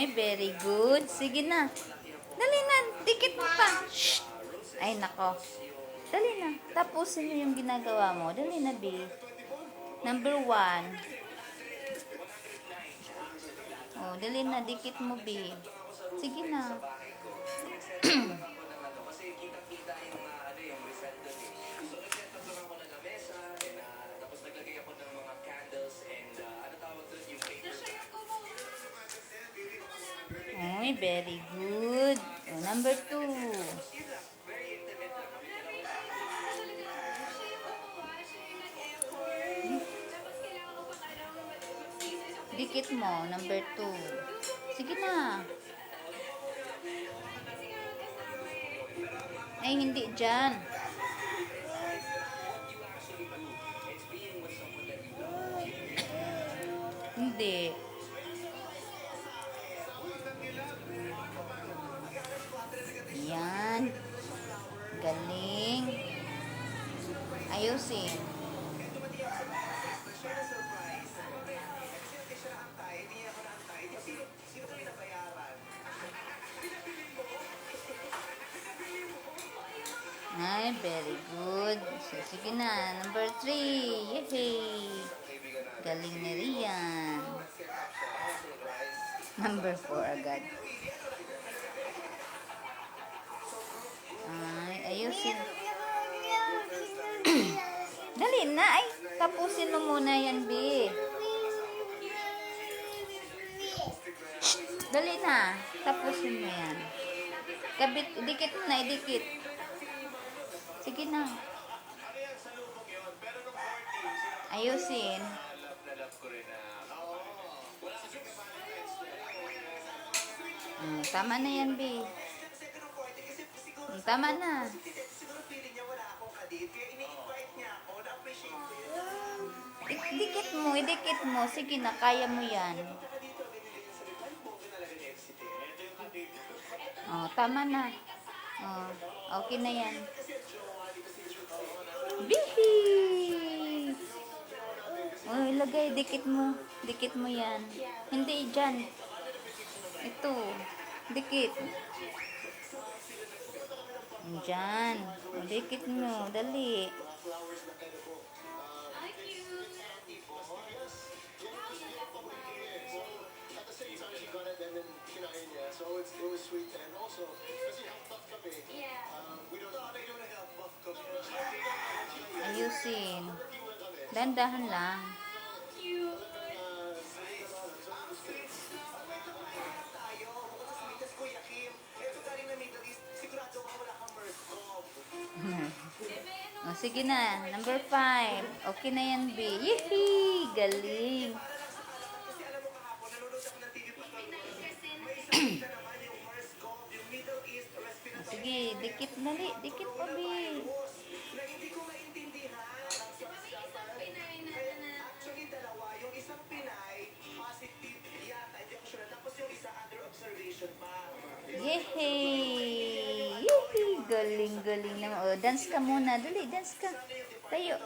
Ay, very good. Sige na. Dali na. Dikit mo pa. Shh. Ay, nako. Dali na. Tapusin mo yung ginagawa mo. Dali na, B. Number 1. Oh, dali na. Dikit mo, B. Sige na. Ay, very good. Oh, number 2. Dikit mo, number 2. Sige na. Ay, hindi dyan. Hindi. Yan. Galing. Ayusin. Ay, very good. So, sige na. Number 3. Yay! Galing ni Rian. Number 4 agad. Ay, ayusin. Dali na. Ay, tapusin mo muna yan, B. Dali na. Tapusin mo yan. Kabit, idikit na, idikit. Sige na. Ayusin. Tama na yan, B. Tama na. Idikit mo. Sige na, kaya mo yan. Oh, tama na. Oh, okay na yan. Bihi! Oh, ilagay, dikit mo. Dikit mo yan. Hindi, dyan. Ito. Dikit. Dyan. Dikit mo. Dali. Ayusin. Dandahan lang. Oh, sige na. Number 5. Okay na yan, B. Yehey! Galing. Sige, dikit dali. Dikit pa, B. Yehey! Yehey! Galing naman. O, dance ka muna. Dali, dance ka. Tayo.